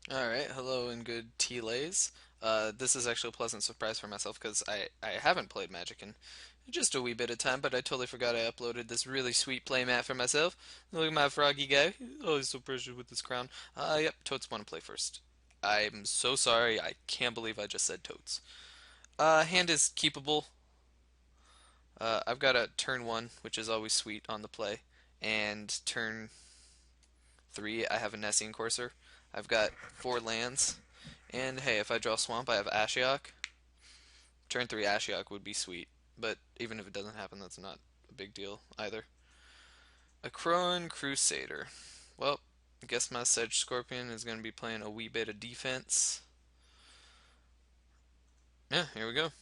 Alright, hello and good tea lays. This is actually a pleasant surprise for myself because I haven't played Magic in just a wee bit of time, but I totally forgot I uploaded this really sweet playmat for myself. Look at my froggy guy. Oh, he's so precious with his crown. Yep, Totes want to play first. I'm so sorry, I can't believe I just said Totes. Hand is keepable. I've got a turn 1, which is always sweet on the play, and turn 3, I have a Nessian Courser. I've got 4 lands. And hey, if I draw Swamp, I have Ashiok. Turn 3 Ashiok would be sweet, but even if it doesn't happen, that's not a big deal either. A Crowan Crusader. Well, I guess my Sedge Scorpion is going to be playing a wee bit of defense. Yeah, here we go.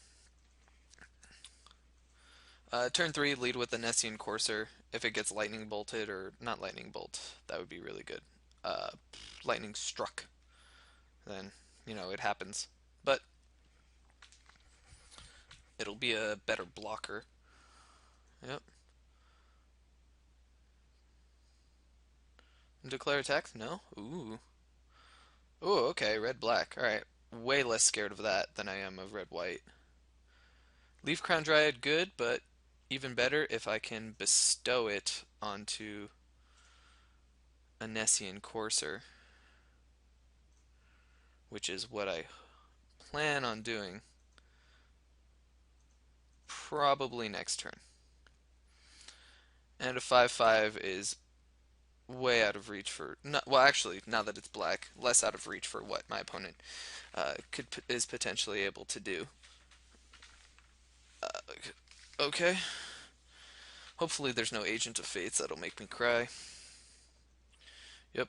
Turn 3, lead with the Nessian Courser. If it gets Lightning Bolted, or not Lightning Bolt, that would be really good. Uh, lightning Struck, then, it happens. But it'll be a better blocker. Yep. Declare attack? No? Ooh. Ooh, okay, red black. Alright. Way less scared of that than I am of red white. Leaf Crown Dryad, good, but even better if I can bestow it onto a Nessian Courser, which is what I plan on doing probably next turn. And a 5/5 is way out of reach for. Not, well, actually, now that it's black, less out of reach for what my opponent is potentially able to do. Uh, okay. Hopefully, there's no Agent of Fates that'll make me cry. Yep.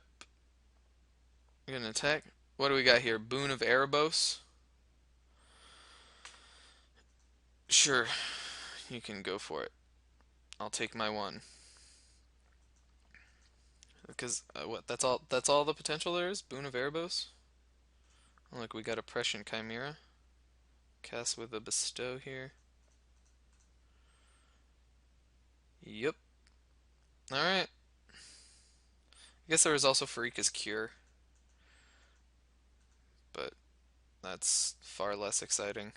We're gonna attack. What do we got here? Boon of Erebos? Sure, you can go for it. I'll take my one. Because what? That's all the potential there is. Boon of Erebos. Oh, look, we got Oppression Chimera. Cast with a bestow here. Yep. All right. I guess there was also Farika's Cure, but that's far less exciting.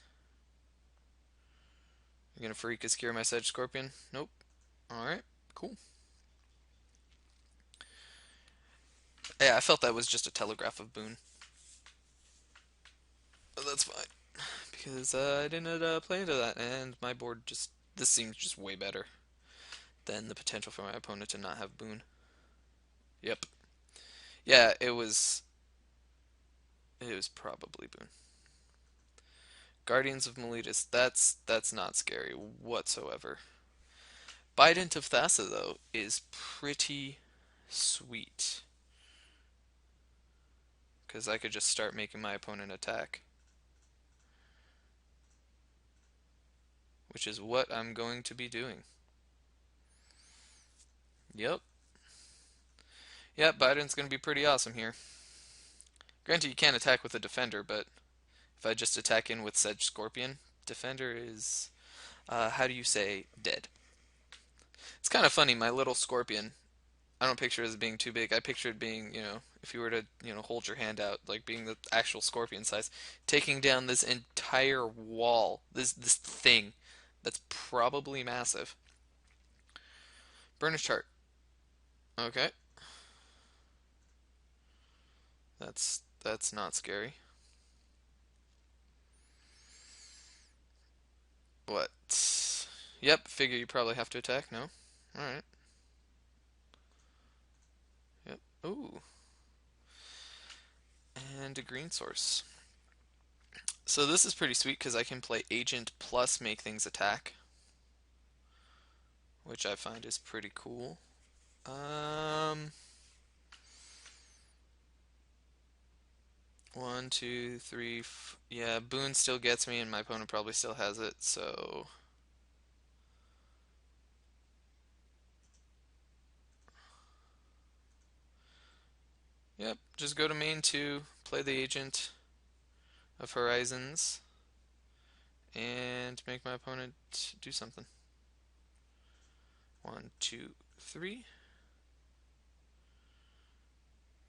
You gonna Farika's Cure my Sedge Scorpion? Nope. All right. Cool. Yeah, I felt that was just a telegraph of Boon. But that's fine because I didn't play into that, and my board just this seems just way better than the potential for my opponent to not have Boon. Yep. Yeah, it was probably Boon. Guardians of Meletus. That's not scary whatsoever. Bident of Thassa though is pretty sweet because I could just start making my opponent attack, which is what I'm going to be doing. Yep. Yep, Bident's going to be pretty awesome here. Granted, you can't attack with a defender, but if I just attack in with Sedge Scorpion, defender is, how do you say, dead. It's kind of funny, my little Scorpion, I don't picture it as being too big. I picture it being, if you were to, hold your hand out, like being the actual Scorpion size, taking down this entire wall, this thing that's probably massive. Burnish chart. Okay, that's not scary. What? Yep, figure you probably have to attack. No. All right. Yep. Ooh, and a green source. So this is pretty sweet because I can play agent plus make things attack, which I find is pretty cool. Um, one, two, three. Yeah, Boone still gets me, and my opponent probably still has it. So, yep, just go to main two, play the agent of Horizons, and make my opponent do something. One, two, three.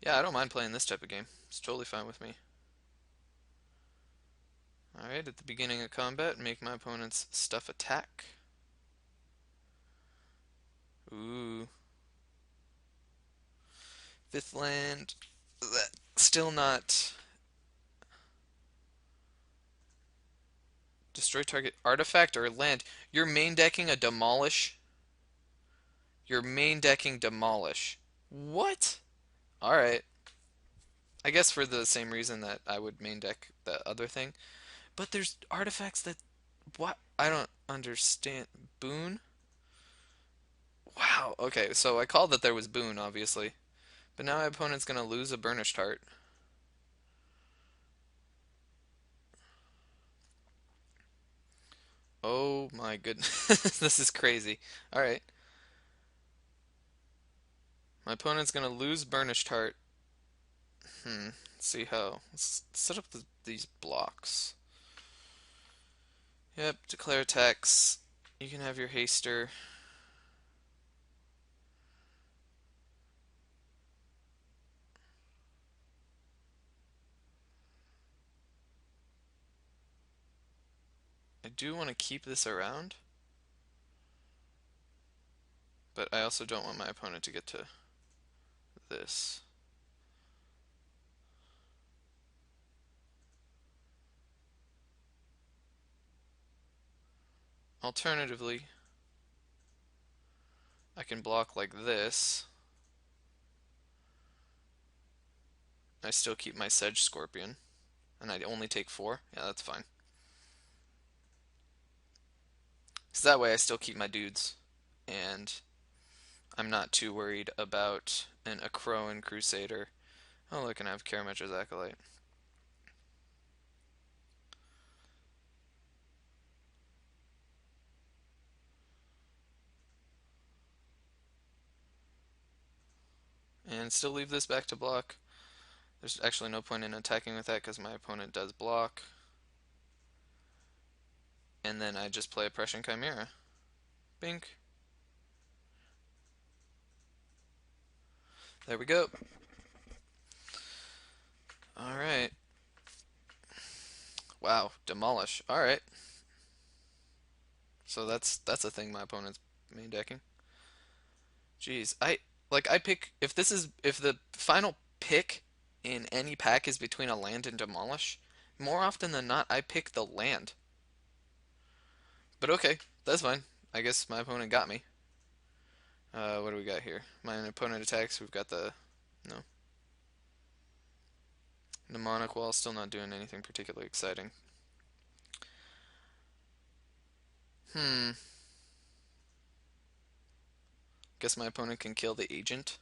Yeah, I don't mind playing this type of game. It's totally fine with me. Alright, at the beginning of combat, make my opponent's stuff attack. Ooh. Fifth land. That still not. Destroy target artifact or land. You're main decking a demolish. You're main decking demolish. What? Alright. I guess for the same reason that I would main deck the other thing. But there's artifacts that. What? I don't understand. Boon? Wow. Okay, so I called that there was Boon, obviously. But now my opponent's gonna lose a Burnished Heart. Oh my goodness. This is crazy. Alright. My opponent's gonna lose Burnished Heart. Let's see how. Let's set up these blocks. Yep, declare attacks. You can have your haster. I do want to keep this around, but I also don't want my opponent to get to this. Alternatively, I can block like this. I still keep my Sedge Scorpion, and I only take 4. Yeah, that's fine. Because that way I still keep my dudes, and I'm not too worried about a Crowan Crusader. Oh, look, and I have Karametra's Acolyte. And still leave this back to block. There's actually no point in attacking with that because my opponent does block. And then I just play a Prussian Chimera. Bink. There we go. Alright. Wow, demolish. Alright. So that's a thing my opponent's main decking. Jeez, I pick if the final pick in any pack is between a land and demolish, more often than not I pick the land. But okay, that's fine. I guess my opponent got me. What do we got here? My opponent attacks. We've got the no mnemonic wall. Still not doing anything particularly exciting. Hmm. Guess my opponent can kill the agent.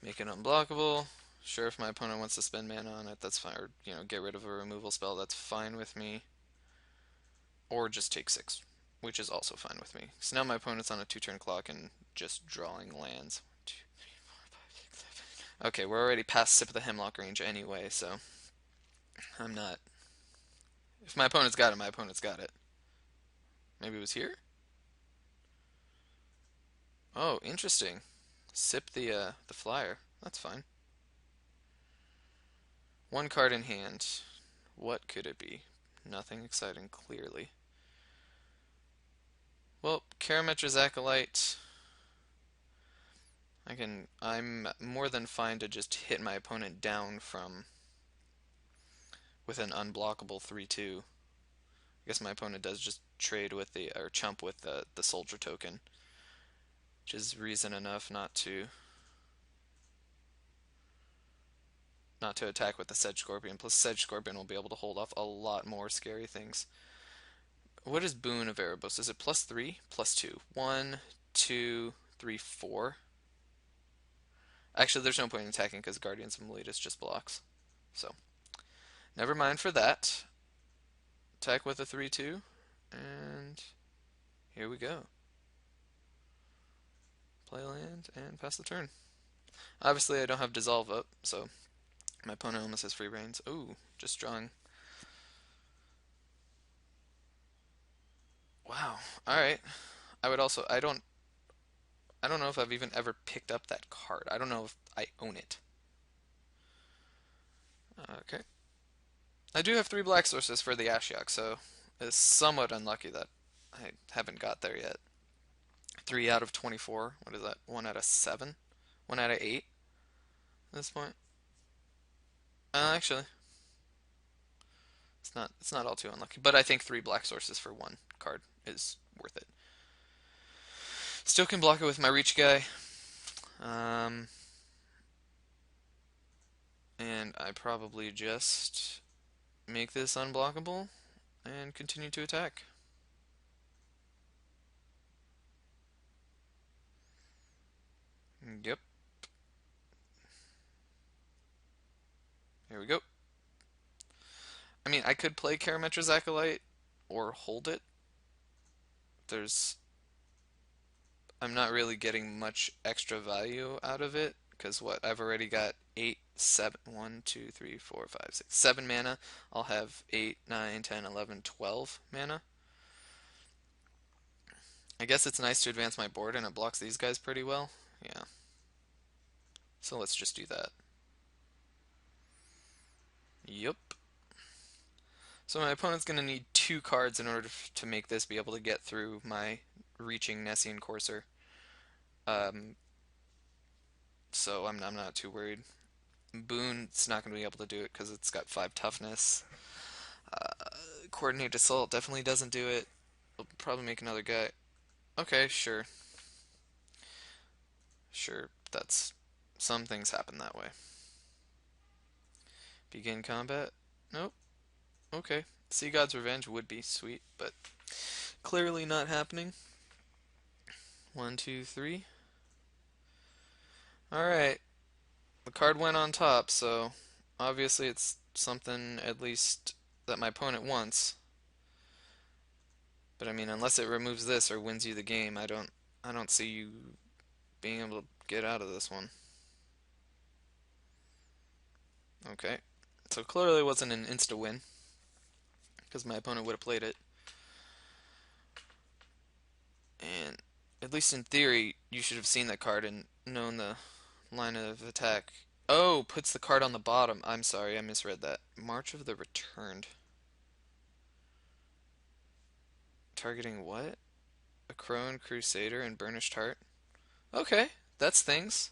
Make it unblockable. Sure, if my opponent wants to spend mana on it, that's fine. Or, get rid of a removal spell, that's fine with me. Or just take 6, which is also fine with me. So now my opponent's on a 2-turn clock and just drawing lands. 1, 2, 3, 4, 5, 6, 7. Okay, we're already past Sip of the Hemlock range anyway, so I'm not. If my opponent's got it, my opponent's got it. Maybe it was here? Oh, interesting. Sip the flyer. That's fine. 1 card in hand. What could it be? Nothing exciting, clearly. Well, Karametra's Acolyte. I'm more than fine to just hit my opponent down from with an unblockable 3/2. I guess my opponent does just trade with or chump with the soldier token, which is reason enough not to attack with the Sedge Scorpion. Plus, Sedge Scorpion will be able to hold off a lot more scary things. What is Boon of Erebos? Is it +3? +2. 1, 2, 3, 4. Actually, there's no point in attacking because Guardians of Meletus just blocks. So, never mind for that. Attack with a 3/2, and here we go. Play land and pass the turn. Obviously, I don't have Dissolve up, so my opponent almost has free reigns. Ooh, just drawing. Wow. All right. I would also. I don't know if I've even ever picked up that card. I don't know if I own it. Okay. I do have three black sources for the Ashiok, so it's somewhat unlucky that I haven't got there yet. 3 out of 24. What is that? 1 out of 7? 1 out of 8 at this point. Actually, it's not all too unlucky. But I think three black sources for one card is worth it. Still can block it with my reach guy. Um, and I probably just make this unblockable and continue to attack. Yep. Here we go. I mean, I could play Karametra's Acolyte or hold it. There's I'm not really getting much extra value out of it because what I've already got 8, 7, 1, 2, 3, 4, 5, 6, 7 mana. I'll have 8, 9, 10, 11, 12 mana. I guess it's nice to advance my board and it blocks these guys pretty well. Yeah. So let's just do that. Yup. So my opponent's going to need 2 cards in order to make this be able to get through my reaching Nessian Courser. Um, so I'm not too worried. Boone's not going to be able to do it because it's got 5 toughness. Coordinate Assault definitely doesn't do it. I'll probably make another guy. Okay, sure. Sure, that's... Some things happen that way. Begin combat? Nope. Okay. Sea God's Revenge would be sweet, but clearly not happening. 1, 2, 3. Alright. The card went on top, so obviously it's something at least that my opponent wants. But I mean, unless it removes this or wins you the game, I don't see you being able to get out of this one. Okay. So clearly it wasn't an insta win because my opponent would have played it. And at least in theory, you should have seen that card and known the line of attack. Oh, puts the card on the bottom. I'm sorry, I misread that. March of the Returned. Targeting what? A Crone, Crusader, and Burnished Heart? Okay, that's things.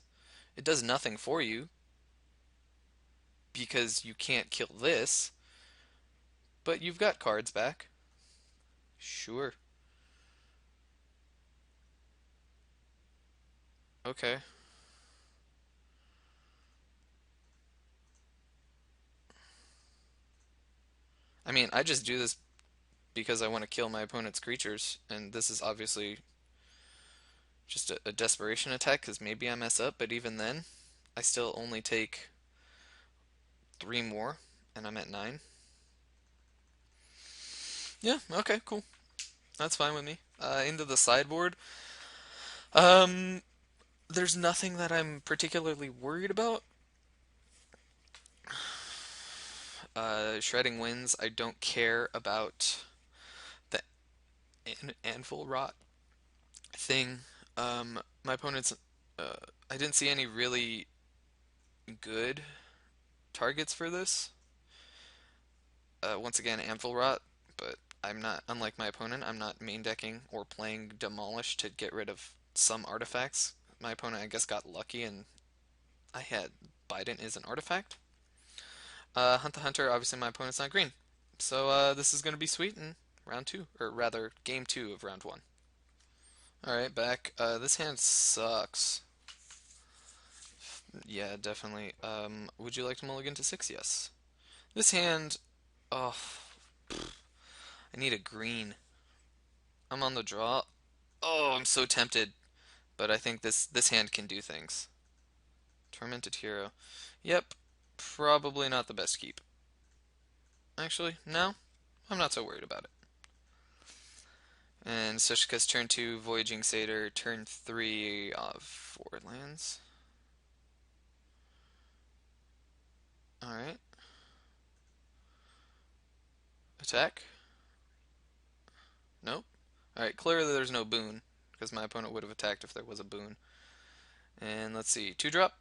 It does nothing for you because you can't kill this, but you've got cards back. Sure. Okay. I mean, I just do this because I want to kill my opponent's creatures, and this is obviously just a desperation attack because maybe I mess up, but even then, I still only take 3 more, and I'm at 9. Yeah, okay, cool. That's fine with me. Into the sideboard. Um, there's nothing that I'm particularly worried about. Shredding Winds, I don't care about the Anvil Rot thing. My opponent's. Uh, I didn't see any really good targets for this. Once again, Anvil Rot, but I'm not, unlike my opponent, I'm not main decking or playing Demolish to get rid of some artifacts. My opponent, I guess, got lucky and I had Bident is an artifact. Hunt the Hunter, obviously my opponent's not green. So this is going to be sweet in round 2, or rather, game 2 of round 1. Alright, back. This hand sucks. Yeah, definitely. Would you like to mulligan to 6? Yes. This hand, oh, I need a green. I'm on the draw. Oh, I'm so tempted, but I think this hand can do things. Tormented Hero. Yep, probably not the best keep. Actually, no, I'm not so worried about it. And Sushka's turn 2, Voyaging Satyr, turn 3 of 4 lands. Alright. Attack? Nope. Alright, clearly there's no boon, because my opponent would have attacked if there was a boon. And let's see, 2-drop.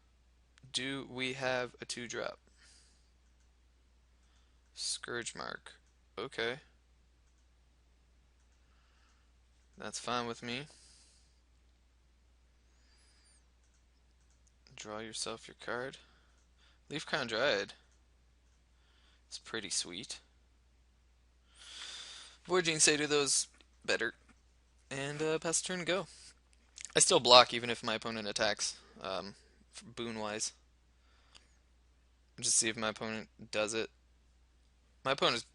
Do we have a 2-drop? Scourge Mark. Okay. That's fine with me. Draw yourself your card. Leaf Crown Dryad. It's pretty sweet. Void Gene say to those better. And pass the turn and go. I still block even if my opponent attacks, boon wise. Just see if my opponent does it. My opponent is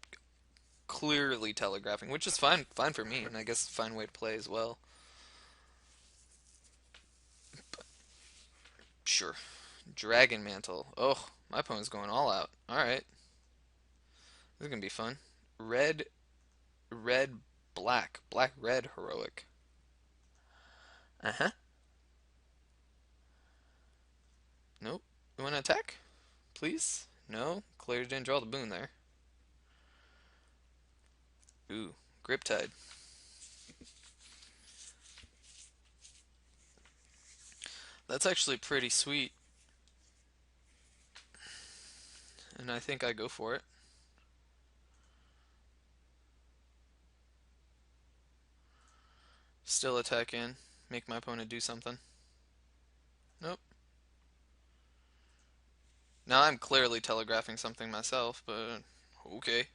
clearly telegraphing, which is fine for me, and I guess a fine way to play as well. But sure. Dragon Mantle. Oh, my opponent's going all out. Alright. This is gonna be fun. Red, red, black. Black, red, heroic. Uh-huh. Nope. You wanna attack? Please? No? Clearly didn't draw the boon there. Ooh. Griptide. That's actually pretty sweet. And I think I go for it. Still attack in. Make my opponent do something. Nope. Now I'm clearly telegraphing something myself, but okay.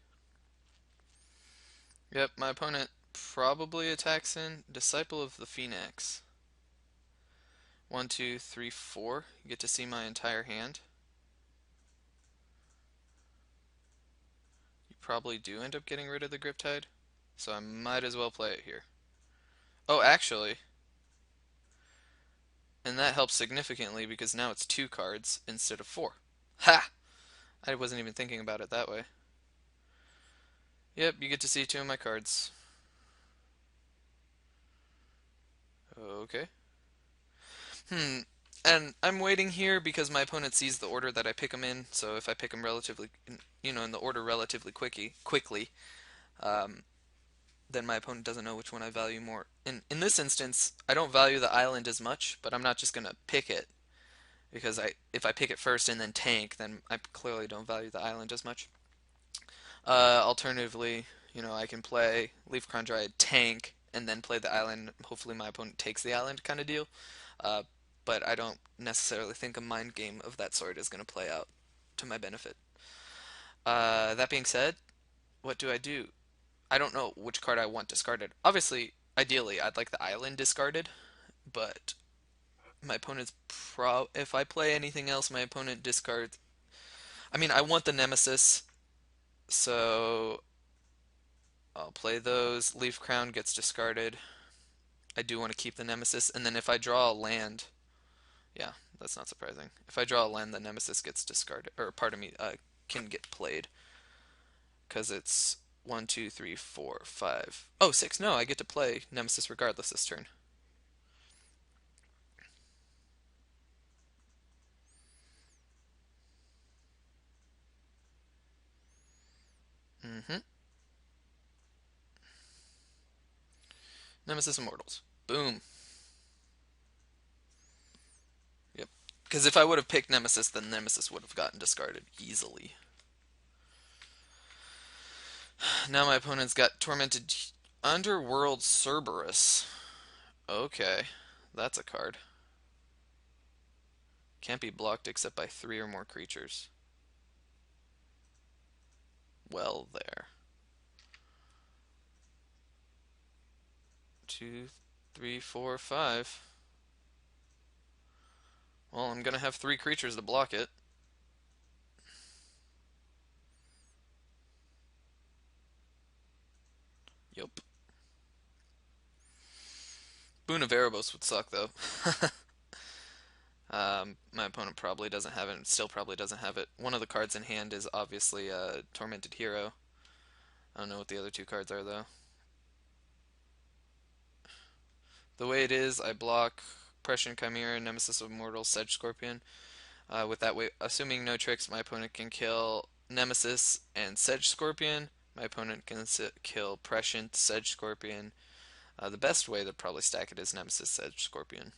Yep, my opponent probably attacks in Disciple of the Phoenix. 1, 2, 3, 4. You get to see my entire hand. You probably do end up getting rid of the Griptide, so I might as well play it here. Oh, actually, and that helps significantly because now it's 2 cards instead of 4. Ha! I wasn't even thinking about it that way. Yep, you get to see 2 of my cards. Okay. And I'm waiting here because my opponent sees the order that I pick them in. So if I pick them relatively, in the order relatively quickly, um, then my opponent doesn't know which one I value more. In this instance, I don't value the island as much, but I'm not just gonna pick it because if I pick it first and then tank, then I clearly don't value the island as much. Alternatively, I can play Leaf Crown Dryad tank and then play the island. Hopefully, my opponent takes the island kind of deal. Uh, but I don't necessarily think a mind game of that sort is going to play out to my benefit. That being said, what do I do? I don't know which card I want discarded. Obviously, ideally, I'd like the island discarded, but my opponent's if I play anything else, my opponent discards. I mean, I want the Nemesis, so I'll play those. Leaf Crown gets discarded. I do want to keep the Nemesis, and then if I draw a land, yeah, that's not surprising. If I draw a land, the Nemesis gets discarded, or pardon me, can get played, because it's 1, 2, 3, 4, 5. Oh, 6. No, I get to play Nemesis regardless this turn. Mm-hmm. Nemesis Immortals. Boom. Yep. Because if I would have picked Nemesis, then Nemesis would have gotten discarded easily. Now my opponent's got Tormented Underworld Cerberus. Okay, that's a card. Can't be blocked except by 3 or more creatures. Well, there. 2, 3, 4, 5. Well, I'm gonna have 3 creatures to block it. Yup. Boon of Erebos would suck though. My opponent probably doesn't have it. Still probably doesn't have it. One of the cards in hand is obviously a Tormented Hero. I don't know what the other 2 cards are though. The way it is, I block Prescient Chimera, Nemesis of Mortals, Sedge Scorpion. With that way, assuming no tricks, my opponent can kill Nemesis and Sedge Scorpion. My opponent can kill Prescient, Sedge Scorpion. The best way to probably stack it is Nemesis, Sedge Scorpion.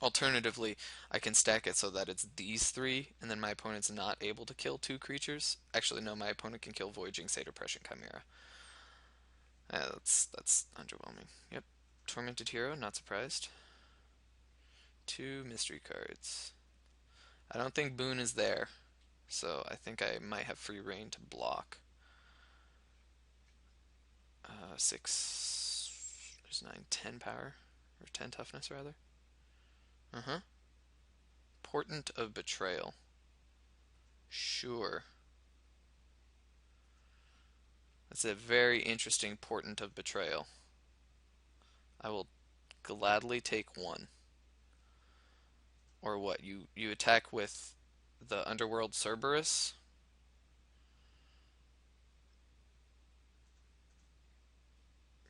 Alternatively, I can stack it so that it's these three, and then my opponent's not able to kill two creatures. Actually, no, my opponent can kill Voyaging Satyr, Prescient Chimera. That's underwhelming. Yep. Tormented Hero, not surprised. Two mystery cards. I don't think Boon is there, so I think I might have free reign to block. Six. There's 9, 10 power, or 10 toughness rather. Uh huh. Portent of Betrayal. Sure. That's a very interesting Portent of Betrayal. I will gladly take one. Or what? You attack with the Underworld Cerberus?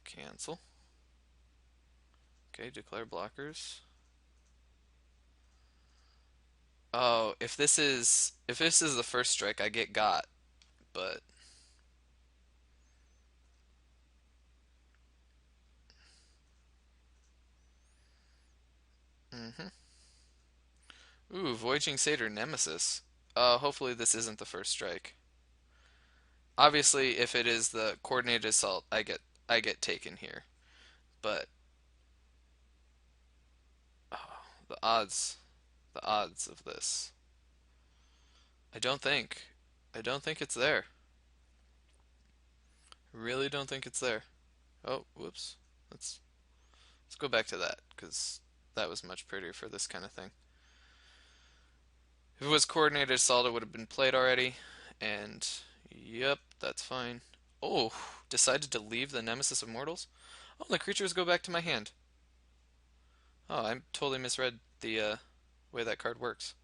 Cancel. Okay, declare blockers. Oh, if this is the first strike, I get got, but mm-hmm. Ooh, Voyaging Satyr Nemesis. Hopefully this isn't the first strike. Obviously, if it is the coordinated assault, I get taken here. But oh, the odds, the odds of this. I don't think, I don't think it's there. Really don't think it's there. Oh, whoops. Let's let's go back to that because that was much prettier for this kind of thing. If it was coordinated assault, it would have been played already. And yep, that's fine. Oh, decided to leave the Nemesis of Mortals? Oh, the creatures go back to my hand. Oh, I totally misread the way that card works.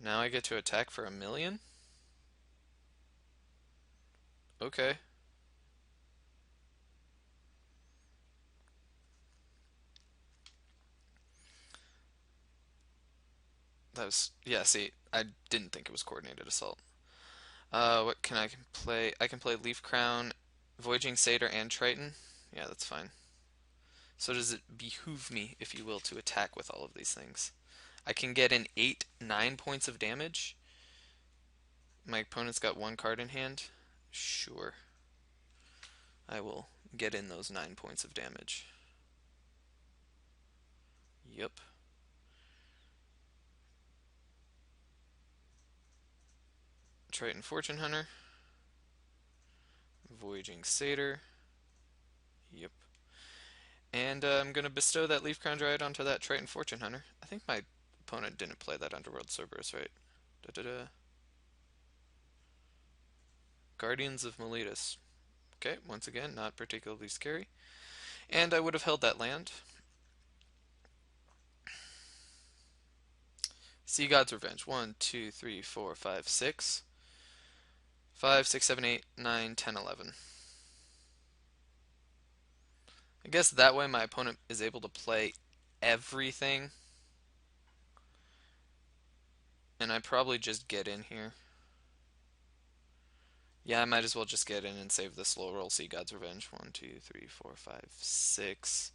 Now I get to attack for 1,000,000? Okay. That was, yeah, see, I didn't think it was coordinated assault. What can I play? I can play Leaf Crown, Voyaging Satyr, and Triton. Yeah, that's fine. So does it behoove me, if you will, to attack with all of these things? I can get in 8, 9 points of damage. My opponent's got one card in hand. Sure. I will get in those 9 points of damage. Yep. Triton Fortune Hunter. Voyaging Satyr. Yep. And I'm going to bestow that Leaf Crown Dryad onto that Triton Fortune Hunter. I think my opponent didn't play that Underworld Cerberus, right? Da da da. Guardians of Meletus. Okay, once again, not particularly scary. And I would have held that land. Sea God's Revenge. 1, 2, 3, 4, 5, 6. 5, 6, 7, 8, 9, 10, 11. I guess that way my opponent is able to play everything. And I probably just get in here. Yeah, I might as well just get in and save the slow roll Sea God's Revenge. 1, 2, 3, 4, 5, 6.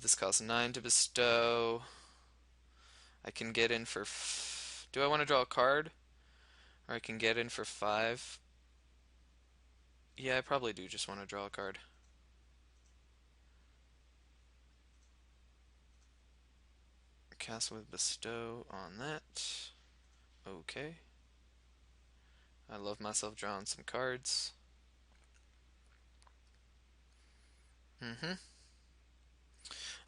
This costs 9 to bestow. I can get in for... Do I want to draw a card? Or I can get in for 5. Yeah, I probably do just want to draw a card. Cast with Bestow on that. Okay. I love myself drawing some cards. Mm-hmm.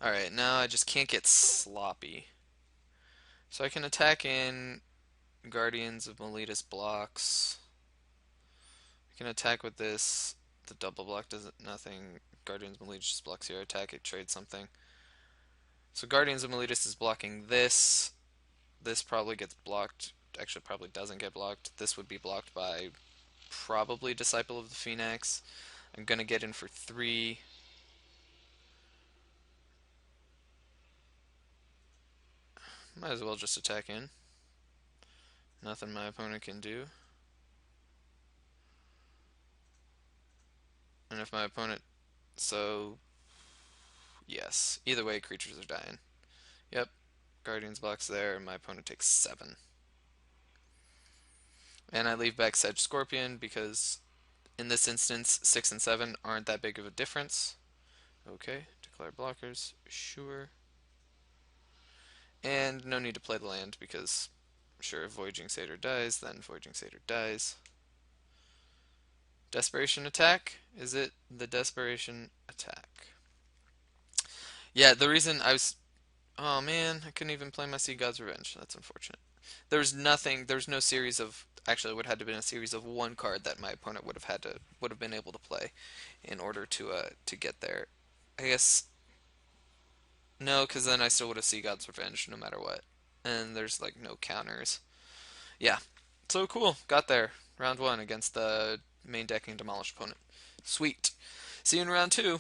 Alright, now I just can't get sloppy. So I can attack in Guardians of Meletus blocks. I can attack with this. The double block does nothing. Guardians of Meletus just blocks your attack, it trades something. So Guardians of Meletus is blocking this. This probably gets blocked. Actually, probably doesn't get blocked. This would be blocked by probably Disciple of the Phoenix. I'm gonna get in for 3. Might as well just attack in. Nothing my opponent can do. And if my opponent... So, yes. Either way, creatures are dying. Yep. Guardian's blocks there, and my opponent takes 7. And I leave back Sedge Scorpion because in this instance, 6 and 7 aren't that big of a difference. Okay, declare blockers, sure. And no need to play the land because, sure, if Voyaging Satyr dies, then Voyaging Satyr dies. Desperation attack? Is it the desperation attack? Yeah, the reason I was... Oh man, I couldn't even play my Sea God's Revenge. That's unfortunate. There's nothing, there's no series of... Actually, it would have had to been a series of one card that my opponent would have been able to play in order to get there. I guess no, because then I still would have Sea God's Revenge no matter what. And there's like no counters. Yeah. So cool. Got there. Round 1 against the main decking demolished opponent. Sweet. See you in round 2.